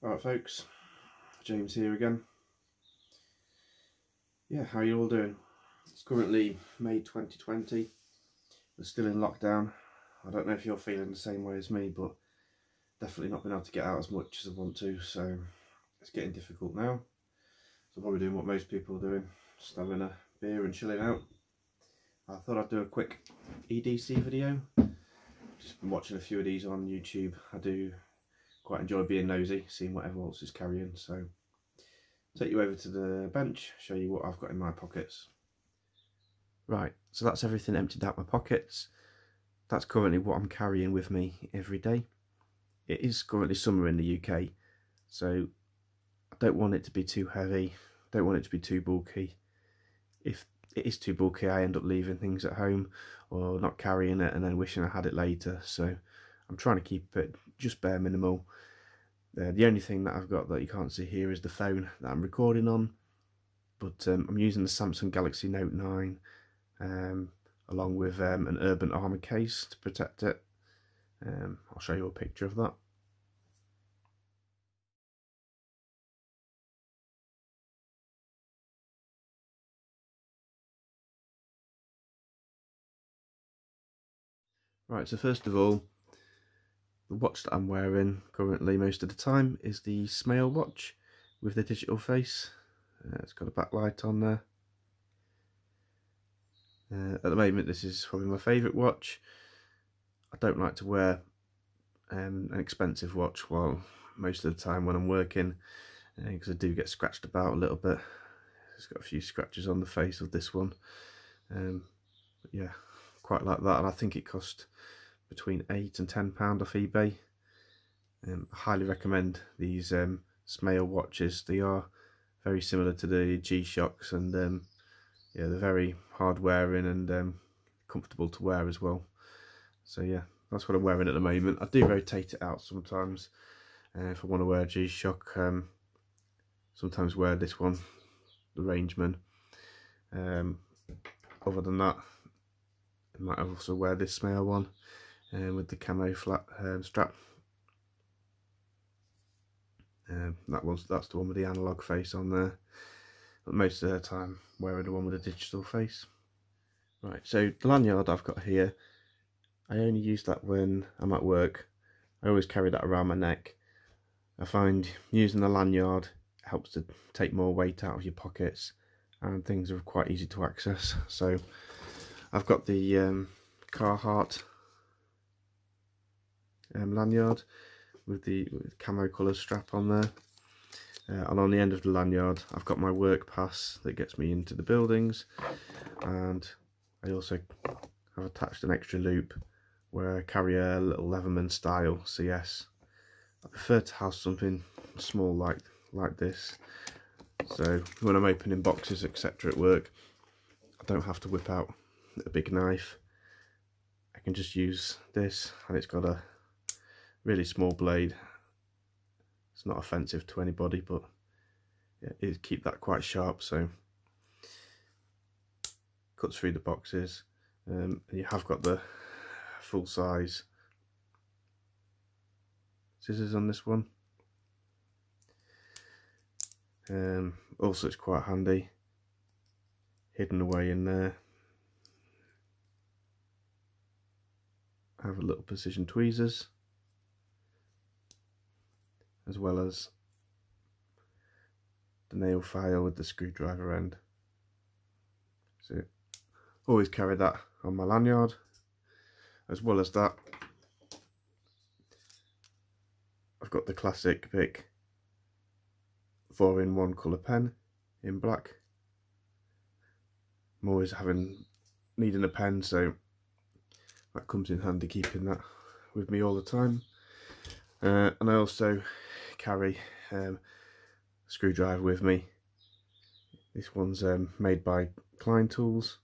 Alright folks, James here again. Yeah, how are you all doing? It's currently May 2020. We're still in lockdown. I don't know if you're feeling the same way as me, but definitely not been able to get out as much as I want to, so it's getting difficult now. So I'm probably doing what most people are doing, just having a beer and chilling out. I thought I'd do a quick EDC video. Just been watching a few of these on YouTube. I do quite enjoy being nosy, seeing what everyone else is carrying, so take you over to the bench, show you what I've got in my pockets. Right, so that's everything emptied out my pockets. That's currently what I'm carrying with me every day. It is currently summer in the UK, so I don't want it to be too heavy, don't want it to be too bulky. If it is too bulky, I end up leaving things at home or not carrying it and then wishing I had it later, so I'm trying to keep it just bare minimal. The only thing that I've got that you can't see here is the phone that I'm recording on, but I'm using the Samsung Galaxy Note 9 along with an Urban Armour case to protect it. I'll show you a picture of that. Right, so first of all, the watch that I'm wearing currently most of the time is the Smale watch with the digital face. It's got a backlight on there. At the moment this is probably my favourite watch. I don't like to wear an expensive watch most of the time when I'm working, because I do get scratched about a little bit. It's got a few scratches on the face of this one. But yeah, quite like that, and I think it cost between £8 and £10 off eBay. I highly recommend these Smale watches. They are very similar to the G-Shocks, and yeah, they're very hard wearing and comfortable to wear as well. So yeah, that's what I'm wearing at the moment. I do rotate it out sometimes. If I want to wear a G-Shock, sometimes wear this one, the Rangeman. Other than that, I might also wear this Smale one with the camo flat strap. That's the one with the analog face on there, but most of the time wearing the one with the digital face. Right, so the lanyard I've got here, I only use that when I'm at work. I always carry that around my neck. I find using the lanyard helps to take more weight out of your pockets, and things are quite easy to access. So I've got the Carhartt lanyard with the camo colour strap on there, and on the end of the lanyard I've got my work pass that gets me into the buildings, and I also have attached an extra loop where I carry a little Leatherman style CS. I prefer to have something small like this, so when I'm opening boxes etc at work, I don't have to whip out a big knife. I can just use this, and it's got a really small blade. It's not offensive to anybody, but yeah, it keep that quite sharp, so cuts through the boxes. And you have got the full size scissors on this one. Also it's quite handy, hidden away in there. I have a little precision tweezers, as well as the nail file with the screwdriver end. So always carry that on my lanyard. As well as that, I've got the classic Bic 4-in-1 colour pen in black. I'm always needing a pen, so that comes in handy, keeping that with me all the time. And I also carry a screwdriver with me. This one's made by Klein Tools.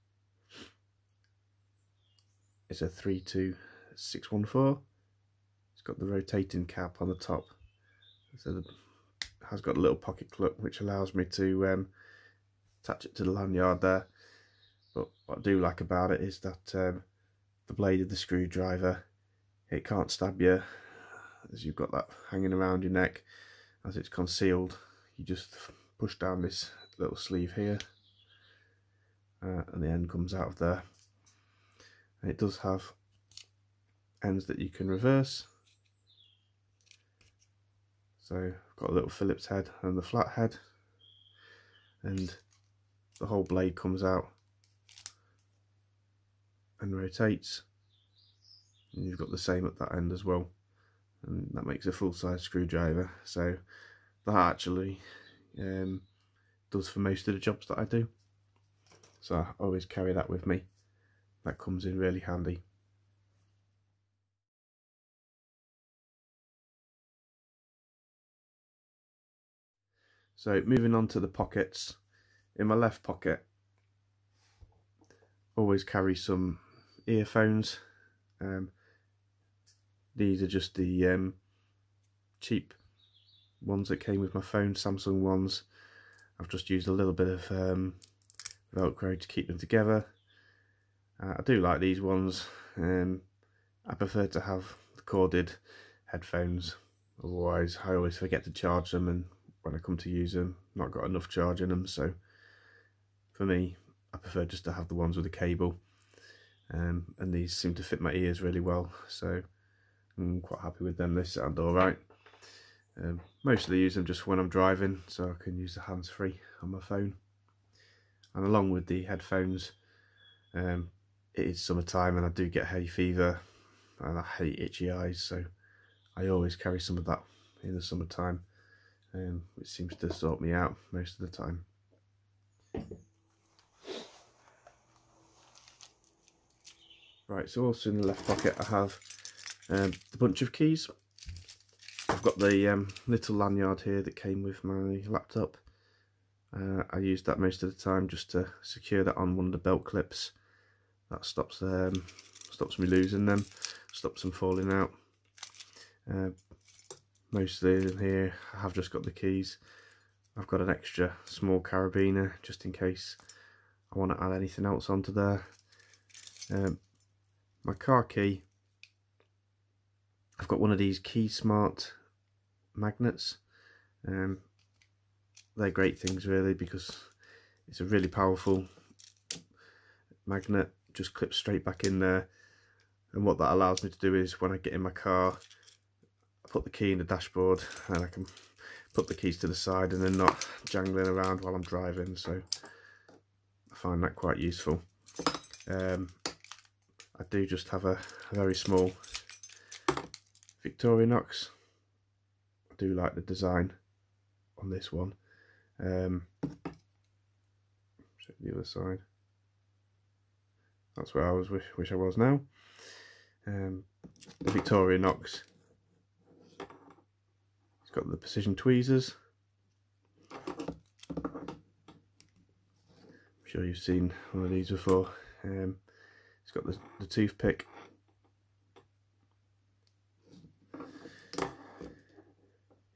It's a 32614. It's got the rotating cap on the top, so it has got a little pocket clip which allows me to attach it to the lanyard there. But what I do like about it is that the blade of the screwdriver, it can't stab you, as you've got that hanging around your neck. as it's concealed, you just push down this little sleeve here, and the end comes out of there. And it does have ends that you can reverse. So I've got a little Phillips head and the flat head, and the whole blade comes out and rotates, and you've got the same at that end as well, and that makes a full-size screwdriver. So that actually does for most of the jobs that I do, so I always carry that with me. That comes in really handy. So moving on to the pockets, in my left pocket always carry some earphones. These are just the cheap ones that came with my phone, Samsung ones. I've just used a little bit of Velcro to keep them together. I do like these ones. I prefer to have the corded headphones, otherwise I always forget to charge them, and when I come to use them, not got enough charge in them. So for me, I prefer just to have the ones with a cable, and these seem to fit my ears really well, so I'm quite happy with them. They sound alright. Mostly use them just when I'm driving, so I can use the hands-free on my phone. And along with the headphones, it is summertime and I do get hay fever and I hate itchy eyes, so I always carry some of that in the summertime. It seems to sort me out most of the time. Right, so also in the left pocket I have the bunch of keys. I've got the little lanyard here that came with my laptop. I use that most of the time just to secure that on one of the belt clips. That stops me losing them, stops them falling out. Mostly in here I have just got the keys. I've got an extra small carabiner just in case I want to add anything else onto there. My car key, I've got one of these Key Smart magnets. They're great things really, because it's a really powerful magnet, just clips straight back in there, and what that allows me to do is when I get in my car, I put the key in the dashboard and I can put the keys to the side and they're not jangling around while I'm driving, so I find that quite useful. I do just have a very small Victorinox. I do like the design on this one. Check the other side. That's where I wish I was now. The Victorinox. It's got the precision tweezers. I'm sure you've seen one of these before. It's got the toothpick.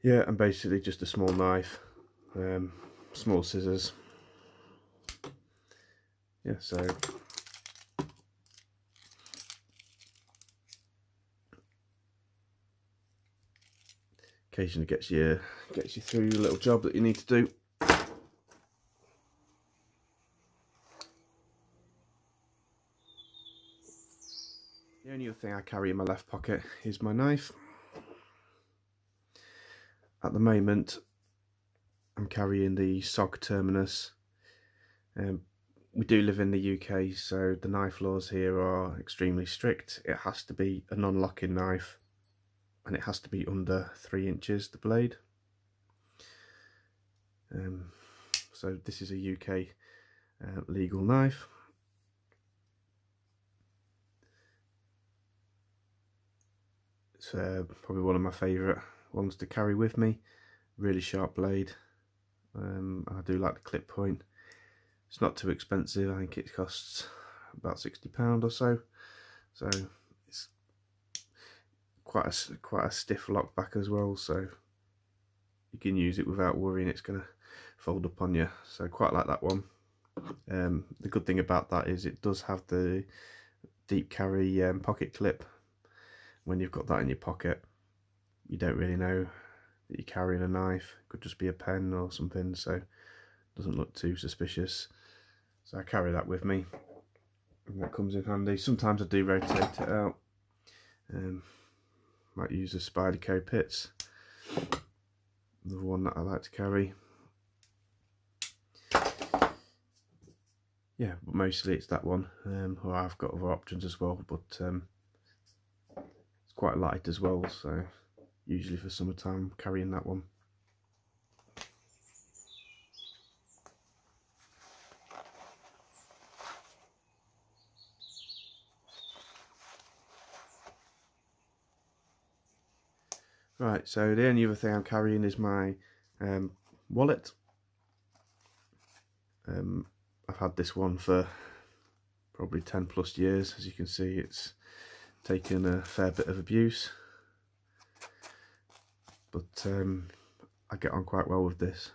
Yeah, and basically just a small knife, small scissors. Yeah, so occasionally gets you through your little job that you need to do. The only other thing I carry in my left pocket is my knife. At the moment I'm carrying the SOG Terminus. We do live in the UK, so the knife laws here are extremely strict. It has to be a non-locking knife and it has to be under 3 inches, the blade. So this is a UK legal knife. It's probably one of my favourite ones to carry with me. Really sharp blade. I do like the clip point. It's not too expensive. I think it costs about £60 or so. So it's quite a stiff lock back as well. So you can use it without worrying it's going to fold up on you. So quite like that one. The good thing about that is it does have the deep carry pocket clip. When you've got that in your pocket, you don't really know that you're carrying a knife. It could just be a pen or something, so it doesn't look too suspicious. So I carry that with me, and that comes in handy. Sometimes I do rotate it out. Might use the Spyderco pits, another one that I like to carry. Yeah, but mostly it's that one, or I've got other options as well, but it's quite light as well, so usually for summertime I'm carrying that one. Right, so the only other thing I'm carrying is my wallet. I've had this one for probably 10 plus years. As you can see, it's taken a fair bit of abuse, but I get on quite well with this.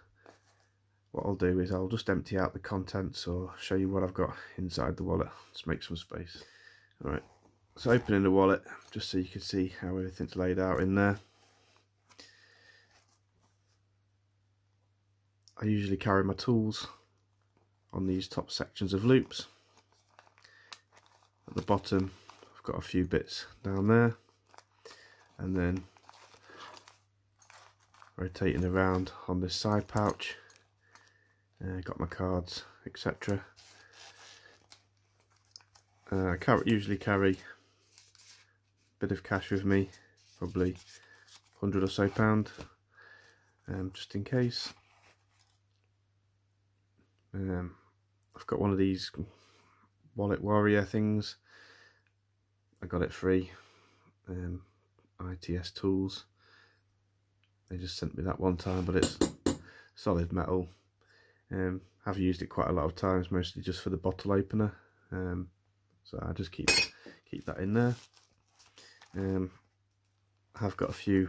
What I'll do is I'll just empty out the contents or show you what I've got inside the wallet. Just make some space. Alright, so opening the wallet just so you can see how everything's laid out in there. I usually carry my tools on these top sections of loops. At the bottom I've got a few bits down there, and then rotating around on this side pouch, got my cards, etc. I usually carry a bit of cash with me, probably £100 or so, just in case. I've got one of these wallet warrior things. I got it free. ITS tools. They just sent me that one time, but it's solid metal. I've used it quite a lot of times, mostly just for the bottle opener. So I just keep that in there. I've got a few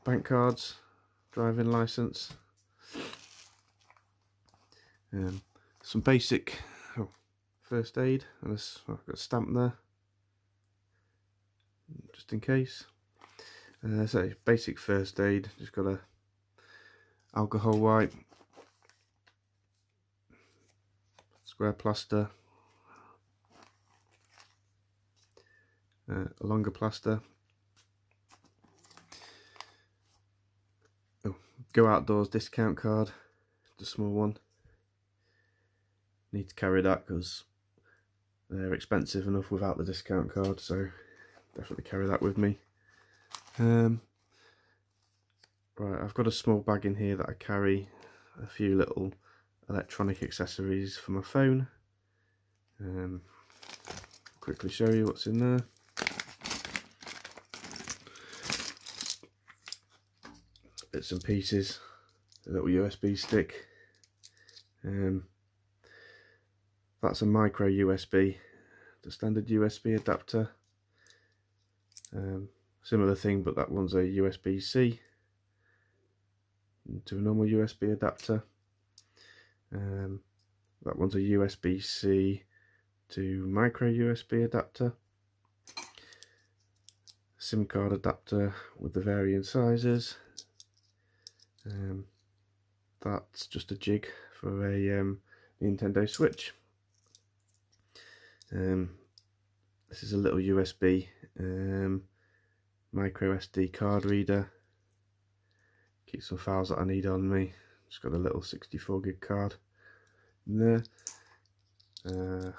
bank cards, driving license. Some basic first aid, and I've got a stamp there just in case. So basic first aid, just got a alcohol wipe, square plaster, a longer plaster. Go outdoors discount card, the small one. Need to carry that because they're expensive enough without the discount card, so definitely carry that with me. Right, I've got a small bag in here that I carry a few little electronic accessories for my phone. Quickly show you what's in there. Bits and pieces, a little USB stick. That's a micro USB, the standard USB adapter. Similar thing, but that one's a USB-C to a normal USB adapter. That one's a USB-C to micro USB adapter. SIM card adapter with the varying sizes. That's just a jig for a Nintendo Switch. This is a little USB micro SD card reader. Keep some files that I need on me. Just got a little 64 gig card in there.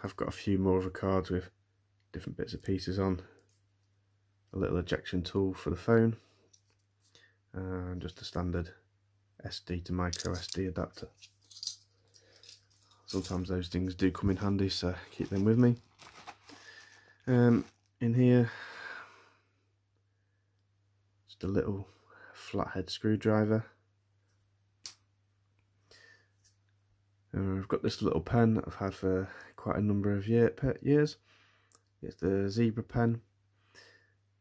I've got a few more other cards with different bits and pieces on. A little ejection tool for the phone, and just a standard SD to micro SD adapter. Sometimes those things do come in handy, so keep them with me. In here, just a little flathead screwdriver. I've got this little pen that I've had for quite a number of years. It's the Zebra pen.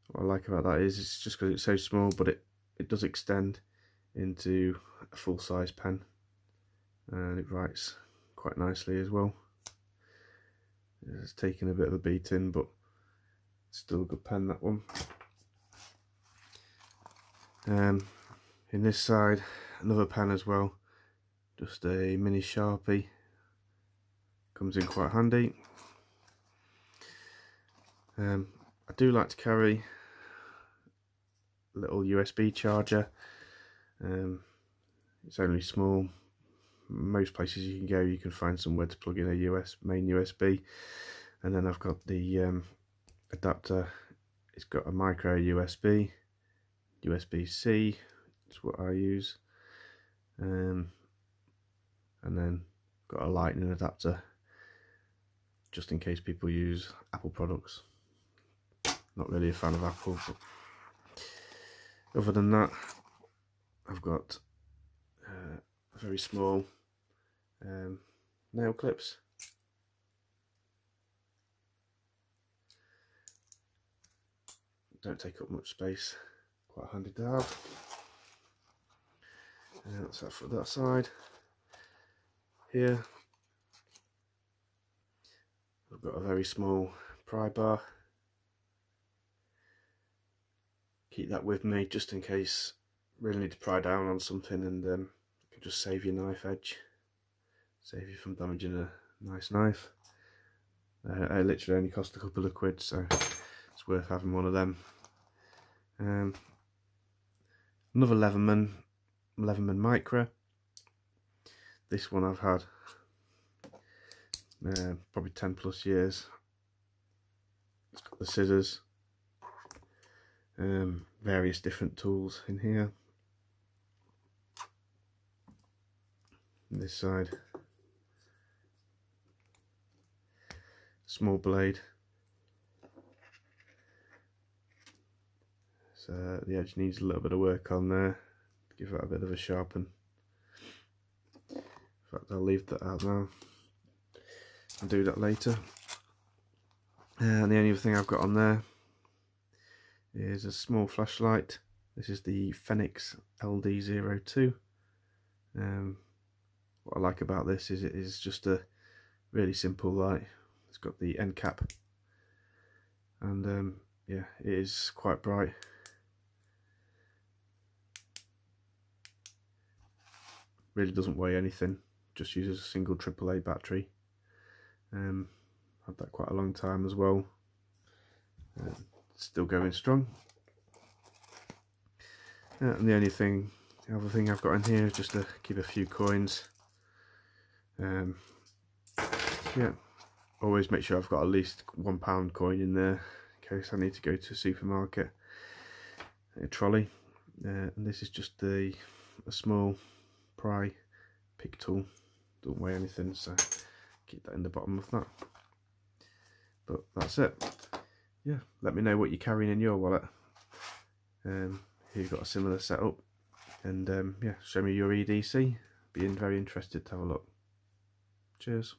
What I like about that is it's just because it's so small, but it does extend into a full-size pen, and it writes quite nicely as well. It's taken a bit of a beating, but it's still a good pen, that one. In this side, another pen as well, just a mini Sharpie, comes in quite handy. I do like to carry a little USB charger. It's only small. Most places you can go, you can find somewhere to plug in a main USB, and then I've got the adapter. It's got a micro USB, USB-C, that's what I use, and then got a lightning adapter just in case people use Apple products. Not really a fan of Apple, but other than that, I've got very small nail clips. Don't take up much space, quite handy to have. That's that for that side. Here I've got a very small pry bar. Keep that with me just in case really need to pry down on something, and it can just save your knife edge, save you from damaging a nice knife. It literally only cost a couple of quid, so it's worth having one of them. Another Leatherman Micro. This one I've had probably 10 plus years. It's got the scissors, various different tools in here. On this side, small blade. So the edge needs a little bit of work on there. Give that a bit of a sharpen. In fact, I'll leave that out now. I'll do that later. And the only other thing I've got on there is a small flashlight. This is the Phoenix LD02. What I like about this is it is just a really simple light. It's got the end cap, and yeah, it is quite bright. Really doesn't weigh anything, just uses a single AAA battery. Had that quite a long time as well. Still going strong. And the other thing I've got in here is just to keep a few coins. Yeah, always make sure I've got at least £1 coin in there in case I need to go to a supermarket. A trolley, and this is just a small pry pick tool. Don't weigh anything, so keep that in the bottom of that. But that's it. Yeah, let me know what you're carrying in your wallet. If you've got a similar setup, and yeah, show me your EDC. Being very interested to have a look. Cheers.